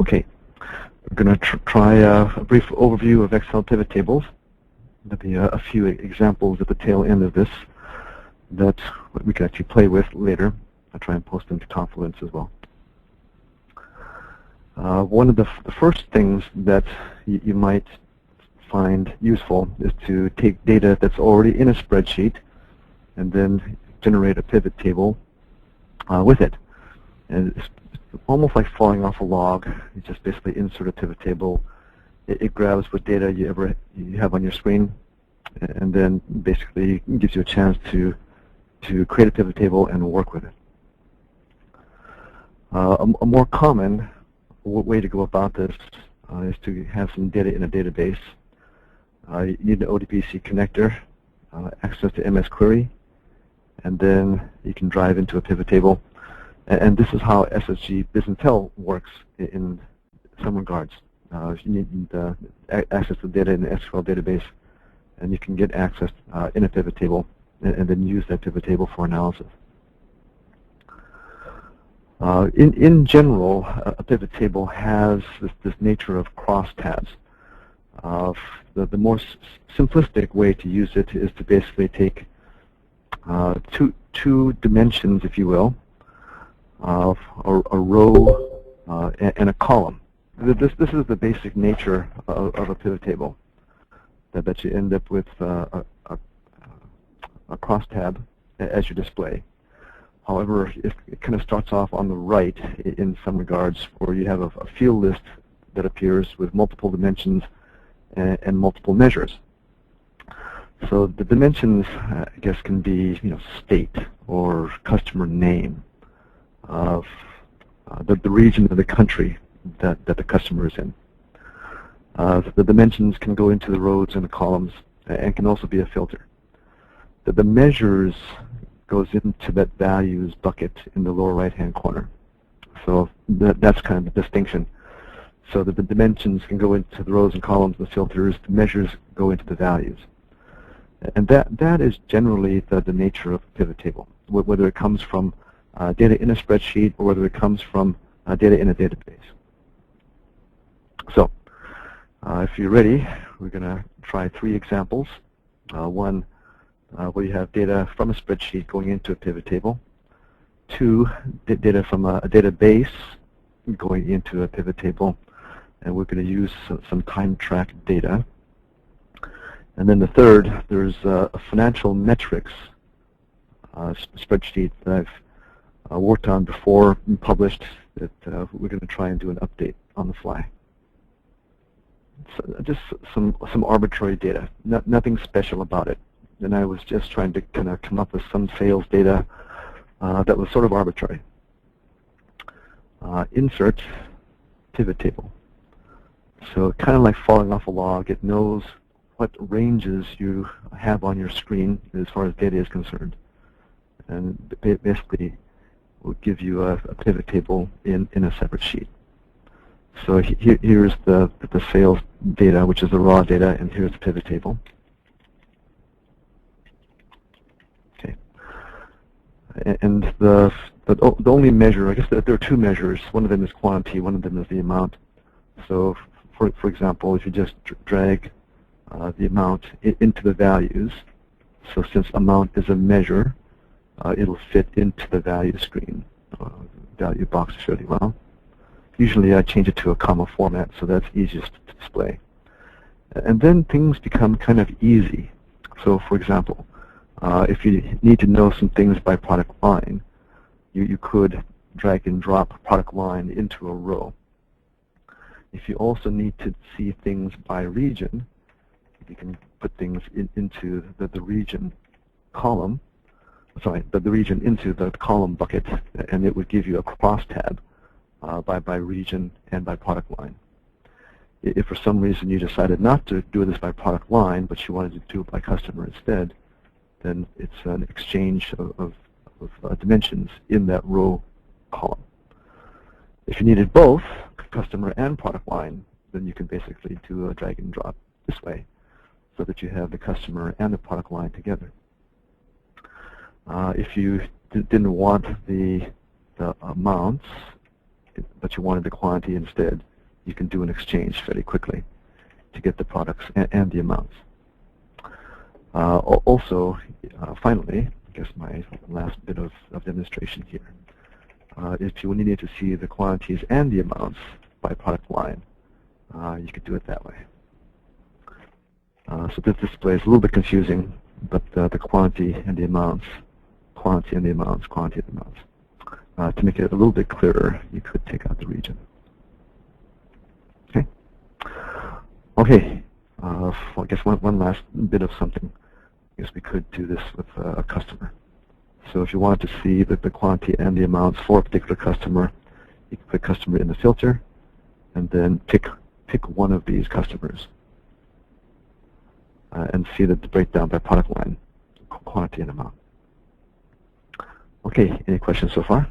Okay, we're going to try a brief overview of Excel pivot tables. There'll be a few examples at the tail end of this that we can actually play with later. I'll try and post them to Confluence as well. One of the first things that you might find useful is to take data that's already in a spreadsheet and then generate a pivot table with it. And it's almost like falling off a log. You just basically insert a pivot table. It grabs what data you have on your screen, and then basically gives you a chance to create a pivot table and work with it. A more common way to go about this is to have some data in a database. You need an ODBC connector, access to MS Query, and then you can drive into a pivot table. And this is how SSG BizIntel works in some regards. You need access to data in the SQL database, and you can get access in a pivot table, and then use that pivot table for analysis. In general, a pivot table has this nature of crosstabs. The more simplistic way to use it is to basically take two dimensions, if you will, of a row and a column. This is the basic nature of a pivot table. That you end up with a crosstab as your display. However, it kind of starts off on the right in some regards, where you have a field list that appears with multiple dimensions and multiple measures. So the dimensions, I guess, can be state or customer name of the region of the country that the customer is in. The dimensions can go into the rows and the columns, and can also be a filter. The measures goes into that values bucket in the lower right-hand corner. So that's kind of the distinction. So that the dimensions can go into the rows and columns, the filters, the measures go into the values. And that is generally the nature of a pivot table, whether it comes from data in a spreadsheet or whether it comes from data in a database. So if you're ready, we're going to try 3 examples. One, where you have data from a spreadsheet going into a pivot table. 2, data from a database going into a pivot table. And we're going to use some time track data. And then the third, there's a financial metrics spreadsheet that I've worked on before and published that we're going to try and do an update on the fly. So just some arbitrary data, nothing special about it. And I was just trying to kind of come up with some sales data that was sort of arbitrary. Insert pivot table. So kind of like falling off a log, it knows what ranges you have on your screen as far as data is concerned, and basically will give you a pivot table in a separate sheet. So here's the sales data, which is the raw data, and here's the pivot table. Okay, and the only measure, I guess there are 2 measures. One of them is quantity, one of them is the amount. So for example, if you just drag the amount into the values, so since amount is a measure, it'll fit into the value screen, value box fairly well. Usually I change it to a comma format, so that's easiest to display. And then things become kind of easy. So for example, if you need to know some things by product line, you could drag and drop product line into a row. If you also need to see things by region, you can put things into the region column, the region into the column bucket, and it would give you a crosstab by region and by product line. If for some reason you decided not to do this by product line, but you wanted to do it by customer instead, then it's an exchange of dimensions in that row column. If you needed both, customer and product line, then you can basically do a drag and drop this way, so that you have the customer and the product line together. If you didn't want the amounts, but you wanted the quantity instead, you can do an exchange fairly quickly to get the products and the amounts. Also, finally, I guess my last bit of demonstration here, if you need to see the quantities and the amounts by product line, you could do it that way. So this display is a little bit confusing, but the quantity and the amounts, quantity and the amounts, quantity and the amounts. To make it a little bit clearer, you could take out the region. Okay. Okay. Well, I guess one last bit of something. I guess we could do this with a customer. So if you want to see the quantity and the amounts for a particular customer, you can put customer in the filter, and then pick one of these customers, and see the breakdown by product line, quantity and amount. Okay, any questions so far?